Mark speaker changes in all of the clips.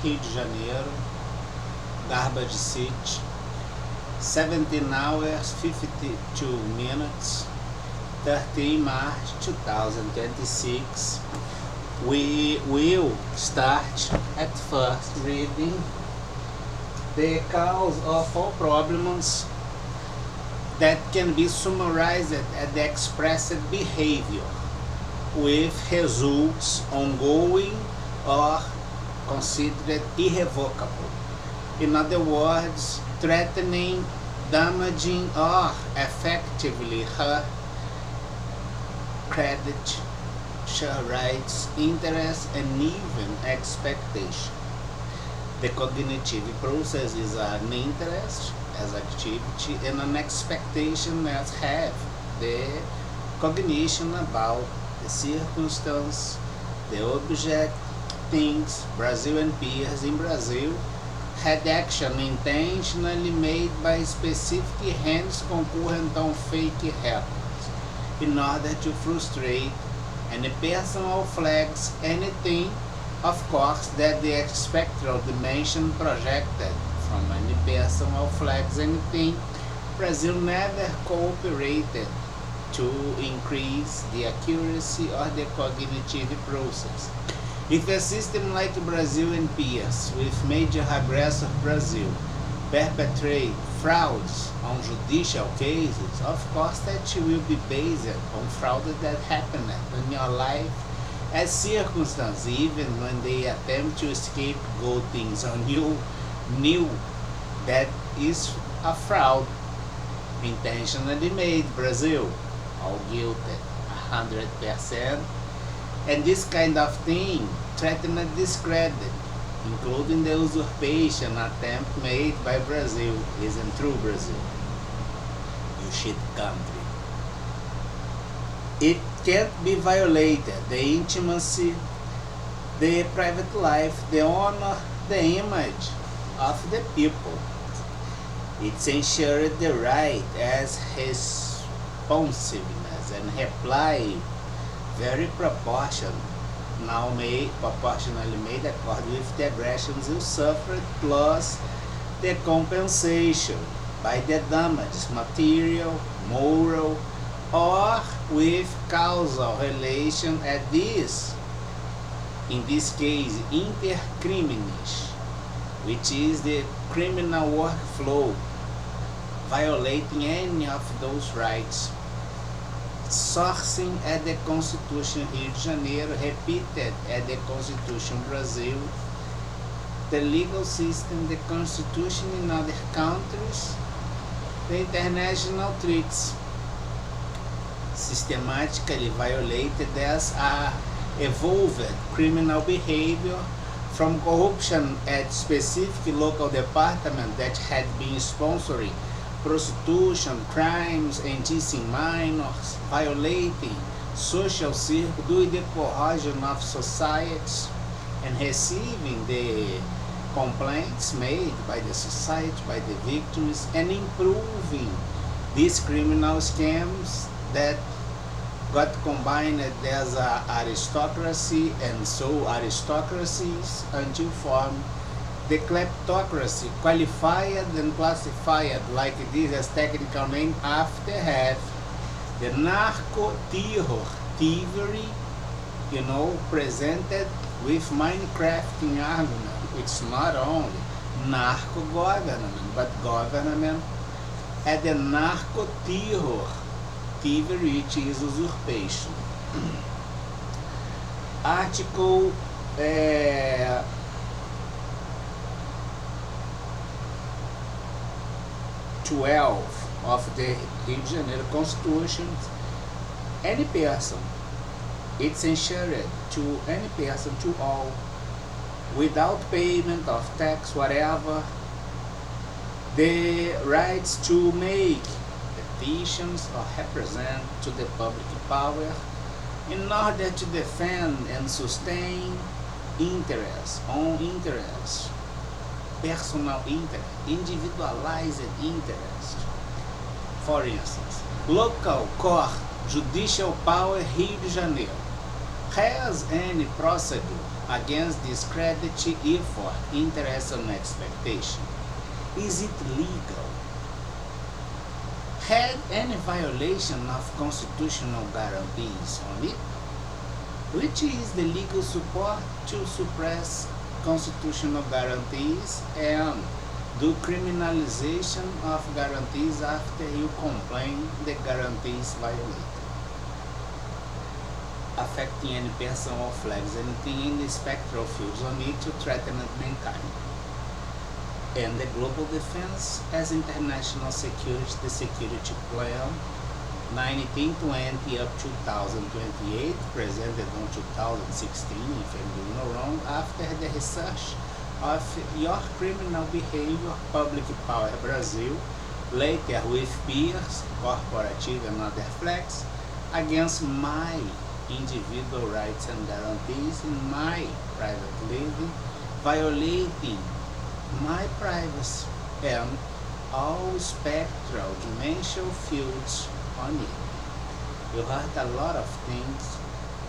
Speaker 1: Rio de Janeiro, Garbage City, 17 hours 52 minutes, 13 March 2026. We will start at first reading the cause of all problems that can be summarized at the expressed behavior, with results ongoing or considered irrevocable. In other words, threatening, damaging, or effectively hurt credit, share rights, interests, and even expectation. The cognitive process is an interest as activity and an expectation as have the cognition about the circumstance, the object, things. Brazil and peers in Brazil had action intentionally made by specific hands concurrent on fake records in order to frustrate any personal flags anything, of course, that the spectral dimension projected from any personal flags anything. Brazil never cooperated to increase the accuracy of the cognitive process. If a system like Brazil and peers, with major aggressor Brazil, perpetrate frauds on judicial cases, of course that will be based on fraud that happened in your life as circumstance, even when they attempt to scapegoat things on you, knew that is a fraud intentionally made. Brazil, all guilty, 100%. And this kind of thing threatened discredit, including the usurpation attempt made by Brazil. Isn't true, Brazil? You shit country. It can't be violated. The intimacy, the private life, the honor, the image of the people. It's ensured the right as responsiveness and reply very proportionally made according with the aggressions you suffered plus the compensation by the damage, material, moral, or with causal relation at this, in this case, inter criminis, which is the criminal workflow, violating any of those rights. Sourcing at the Constitution Rio de Janeiro, repeated at the Constitution Brazil, the legal system, the Constitution in other countries, the international treaties, systematically violated as a evolved criminal behavior from corruption at specific local department that had been sponsoring prostitution, crimes, inducing minors, violating social circle, doing the cohesion of society, and receiving the complaints made by the society, by the victims, and improving these criminal scams that got combined as a aristocracy, and so aristocracies until form the kleptocracy, qualified and classified like this as technical name after have the narco-terror, thievery, presented with Minecrafting argument. It's not only narco-government, but government at the narco-terror, thievery, which is usurpation. Article 12 of the Rio de Janeiro Constitution. Any person, it's ensured to any person, to all, without payment of tax, whatever, the rights to make petitions or represent to the public power in order to defend and sustain interests, own interests, personal interest, individualized interest. For instance, local court, judicial power, Rio de Janeiro, has any procedure against this credit if for interest on expectation? Is it legal? Had any violation of constitutional guarantees on it? Which is the legal support to suppress constitutional guarantees and do criminalization of guarantees after you complain the guarantees violated, affecting any person or flags anything in the spectral fields on it to threaten mankind. And the global defense as international security, the security plan 1920 up 2028, presented on 2016, if I'm doing no wrong, after the research of your criminal behavior, public power Brazil, later with peers, corporative and other flags, against my individual rights and guarantees in my private living, violating my privacy and all spectral dimensional fields on it. You heard a lot of things.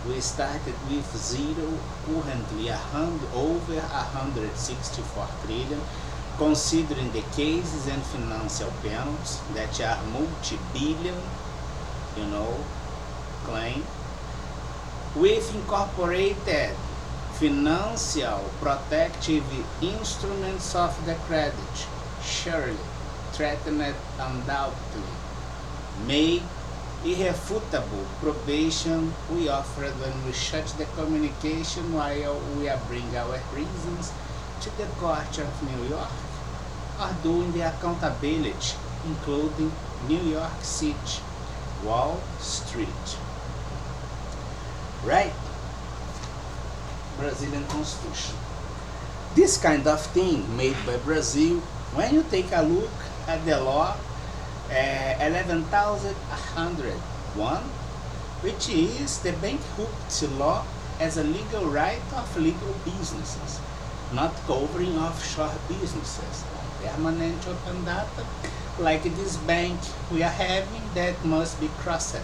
Speaker 1: We started with zero, currently over 164 trillion, considering the cases and financial penalties that are multi-billion, claim. We've incorporated financial protective instruments of the credit, surely threatened undoubtedly, make irrefutable probation we offered when we shut the communication while we bring our reasons to the Court of New York, are doing the accountability, including New York City, Wall Street. Right? Brazilian Constitution. This kind of thing made by Brazil, when you take a look at the law, 11,101, which is the bankruptcy law as a legal right of legal businesses, not covering offshore businesses, permanent open data, like this bank we are having that must be crossed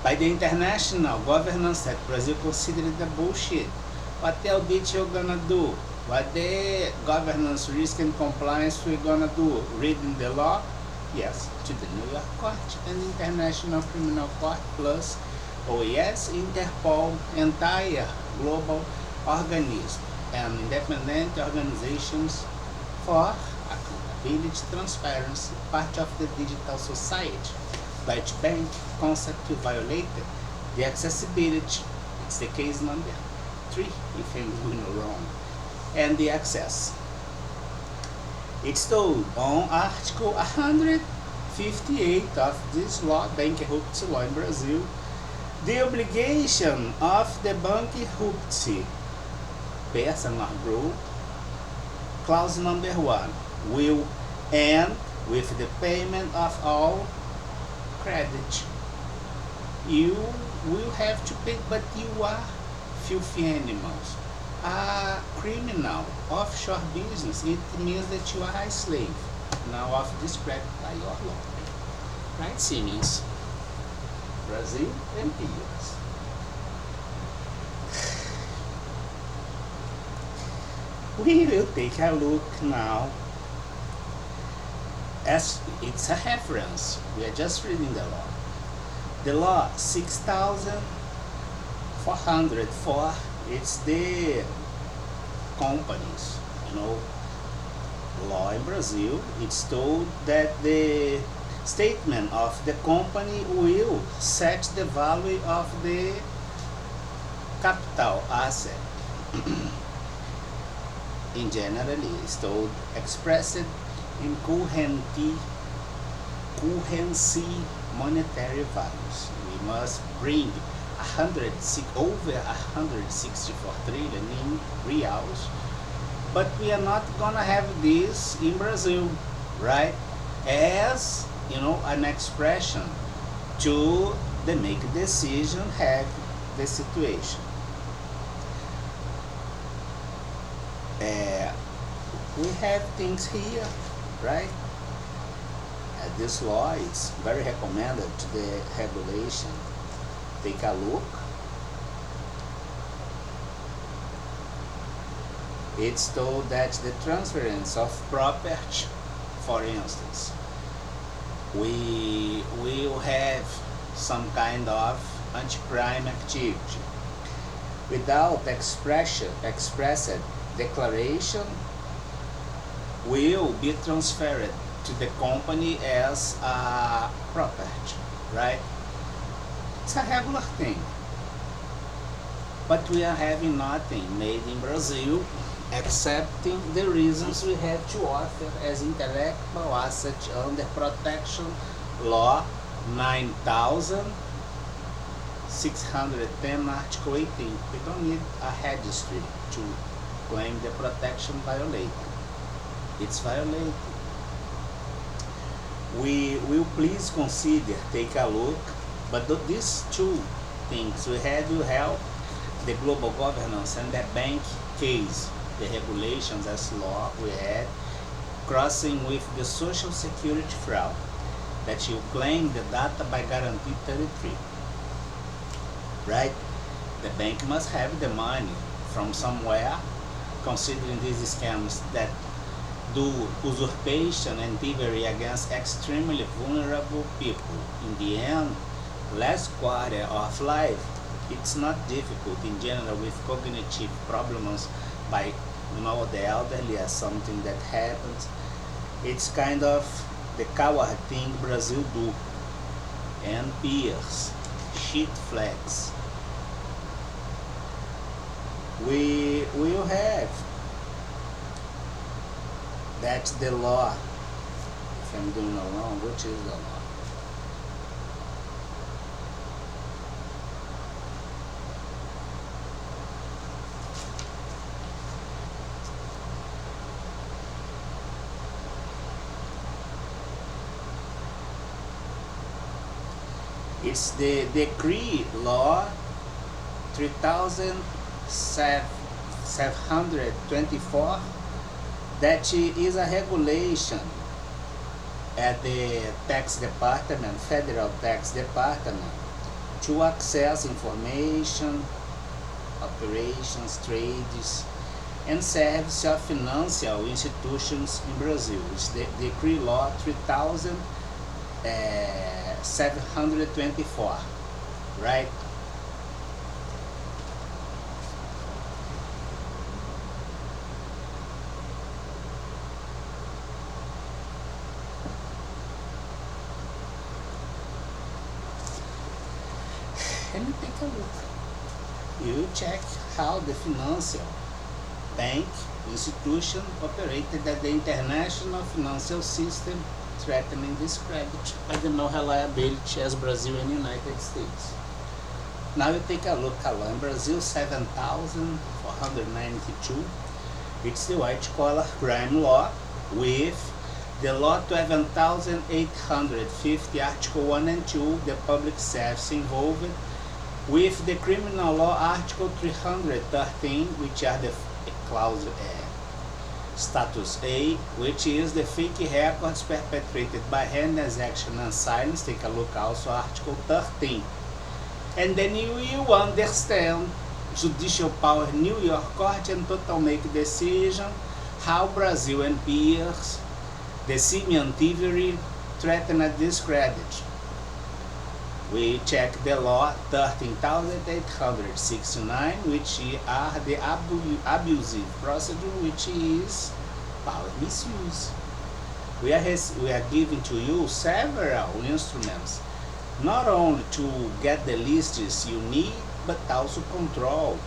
Speaker 1: by the international governance that Brazil considered the bullshit. What the audit you're gonna do? What the governance risk and compliance we're gonna do? Reading the law? Yes, to the New York Court and International Criminal Court plus OAS, Interpol, entire global organism and independent organizations for accountability, transparency, part of the digital society. Deutsche Bank concept violated the accessibility. It's the case number 3, if I'm doing no wrong, and the access. It's told on Article 158 of this law, bankruptcy law in Brazil, the obligation of the bankruptcy person or group, clause number 1, will end with the payment of all credit. You will have to pay, but you are filthy animals. A criminal offshore business, it means that you are a slave now of this credit by your law. Right, Siemens? Brazil and peers. We will take a look now, as it's a reference. We are just reading the law. The law 6,404, it's the companies, law in Brazil. It's told that the statement of the company will set the value of the capital asset. In generally, it's told expressed in currency monetary values. We must bring over 164 trillion in reals, but we are not gonna have this in Brazil, right? As an expression to the make decision have the situation. We have things here, right? This law is very recommended to the regulation. Take a look. It's told that the transference of property, for instance, we will have some kind of anti-crime activity without expressed declaration will be transferred to the company as a property, right? It's a regular thing. But we are having nothing made in Brazil excepting the reasons we have to offer as intellectual asset under protection law 9610 article 18. We don't need a registry to claim the protection violated. It's violated. We will please consider, take a look, but these two things we had will help the global governance and the bank case, the regulations as law we had, crossing with the social security fraud, that you claim the data by guarantee 33, right? The bank must have the money from somewhere, considering these scams that do usurpation and thievery against extremely vulnerable people. In the end, last quarter of life, it's not difficult in general with cognitive problems by the elderly as something that happens. It's kind of the coward thing Brazil do. And peers, shit flags. We will have that's the law. If I'm doing no wrong, which is the law? It's the decree law 3724 that is a regulation at the tax department, federal tax department, to access information, operations, trades, and service of financial institutions in Brazil. It's the decree law 3724, right? Let me take a look. You check how the financial bank institution operated at the international financial system, threatening this credit by the no reliability as Brazil and United States. Now you take a look at law in Brazil 7492. It's the white collar crime law with the law 11850, article 1 and 2, the public service involved, with the criminal law article 313, which are the clause status A, which is the fake records perpetrated by hand, execution and silence. Take a look also article 13. And then you will understand judicial power, New York court and total make decision, how Brazil and peers, the Simeon thievery, threaten a discredit. We check the law 13,869, which are the abusive procedure, which is power misuse. We are giving to you several instruments, not only to get the lists you need, but also control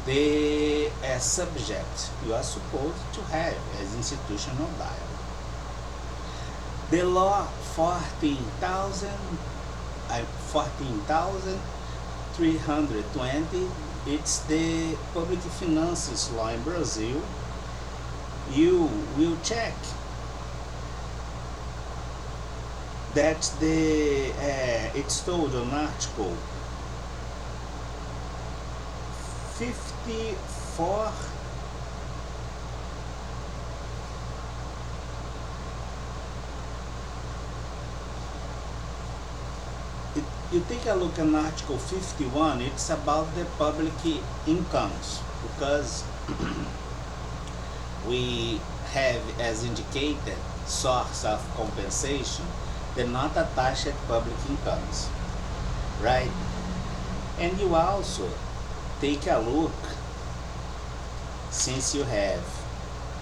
Speaker 1: the subject you are supposed to have as institutional dialogue. The law 14,320, it's the public finances law in Brazil. You will check that it's told on article 54 you take a look at article 51, it's about the public incomes, because we have as indicated source of compensation the not attached public incomes, right? And you also take a look, since you have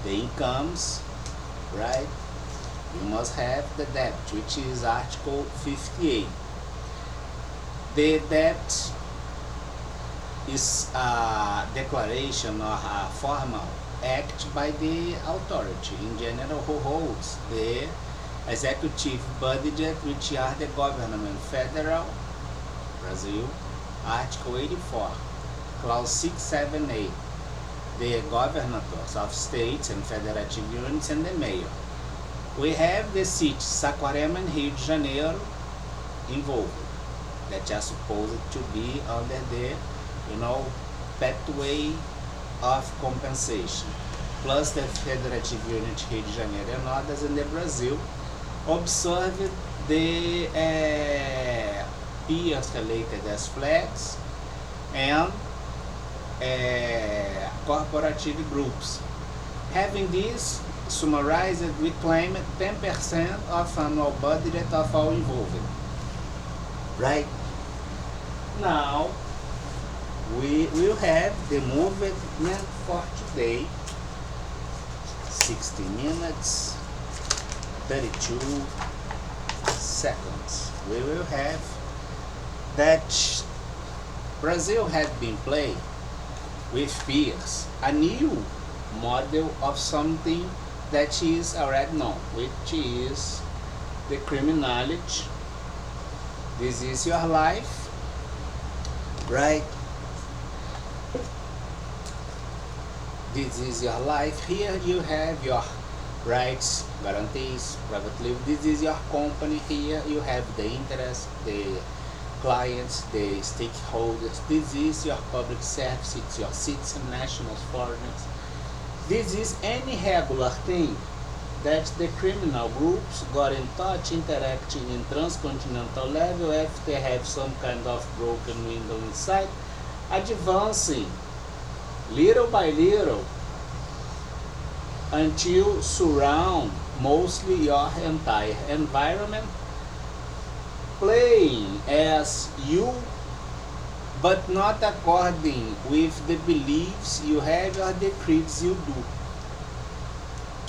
Speaker 1: the incomes, right? You must have the debt, which is Article 58. The debt is a declaration or a formal act by the authority, in general, who holds the executive budget, which are the government, federal, Brazil, Article 84, Clause 678, the governors of states and federative units, and the mayor. We have the cities Saquarema and Rio de Janeiro involved, that are supposed to be under the, pathway of compensation, plus the federative unit Rio de Janeiro and others in the Brazil. Observe the peers related as flags and corporative groups. Having this summarized, we claim 10% of annual budget of all involved. Right? Now, we will have the movement for today. 60 minutes, 32 seconds. We will have that Brazil had been playing with peers a new model of something that is already known, which is the criminality. This is your life, right? This is your life. Here you have your rights, guarantees, private life. This is your company. Here you have the interest, the clients, the stakeholders. This is your public service. It's your citizens, nationals, foreigners. This is any regular thing that the criminal groups got in touch, interacting in transcontinental level after they have some kind of broken window inside, advancing little by little until surround mostly your entire environment, playing as you, but not according with the beliefs you have or the creeds you do.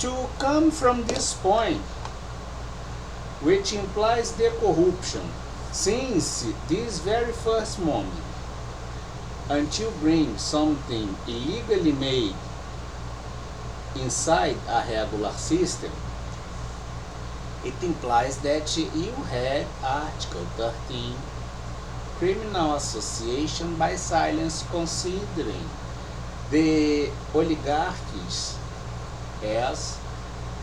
Speaker 1: To come from this point, which implies the corruption, since this very first moment, until bring something illegally made inside a regular system, it implies that you had Article 13, criminal association by silence, considering the oligarchies as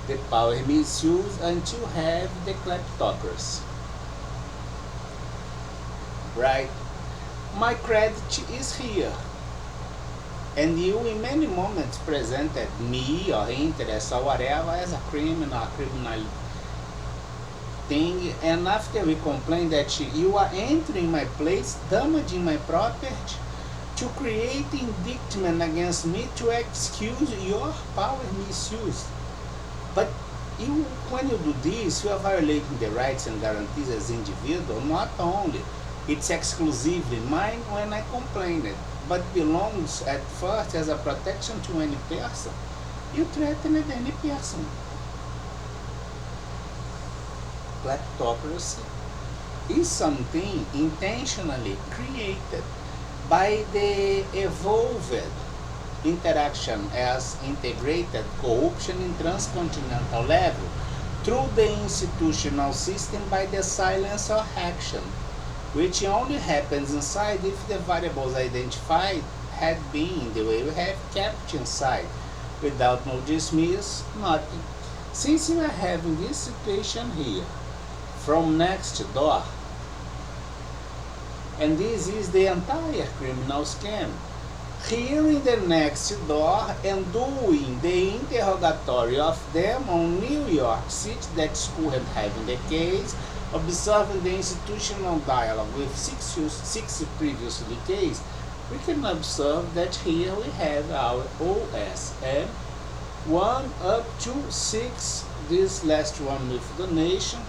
Speaker 1: the power misuse until have the kleptocracy. Right? My credit is here. And you in many moments presented me or interest or whatever as a criminal thing, and after we complain that you are entering my place, damaging my property, to create indictment against me to excuse your power misuse. But you, when you do this, you are violating the rights and guarantees as individual. Not only it's exclusively mine when I complain it, but belongs at first as a protection to any person. You threaten any person. Kleptocracy is something intentionally created by the evolved interaction as integrated corruption in transcontinental level through the institutional system by the silence or action, which only happens inside if the variables identified had been the way we have kept inside, without no dismiss, nothing. Since we are having this situation here, from next door, and this is the entire criminal scam, here in the next door and doing the interrogatory of them on New York City, that school had having the case, observing the institutional dialogue with six previously case, we can observe that here we have our OSM 1 up to 6, this last one with donation.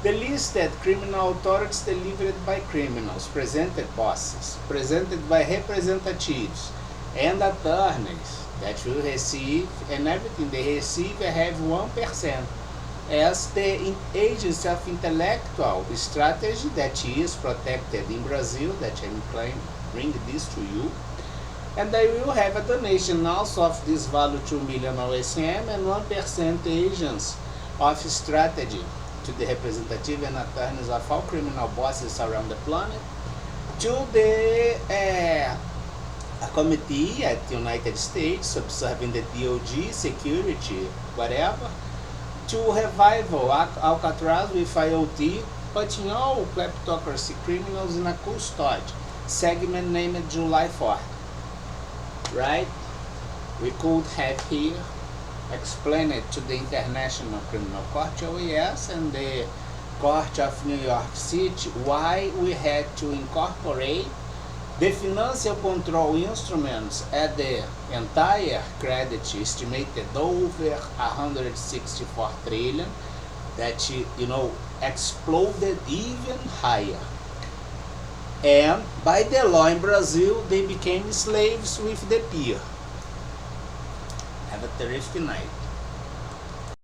Speaker 1: The listed criminal authorities delivered by criminals, presented bosses, presented by representatives and attorneys that will receive, and everything they receive have 1% as the agency of intellectual strategy that is protected in Brazil, that I'm bring this to you. And they will have a donation also of this value 2 million OSM and 1% agents of strategy to the representative and attorneys of all criminal bosses around the planet, to the a committee at the United States observing the DOJ security, whatever, to revival Alcatraz with IoT, putting all kleptocracy criminals in a custody segment named July 4th. Right? We could have here explained it to the International Criminal Court, OAS, and the Court of New York City why we had to incorporate the financial control instruments at the entire credit estimated over 164 trillion that, exploded even higher. And by the law in Brazil, they became slaves with the peer. Have a terrific night.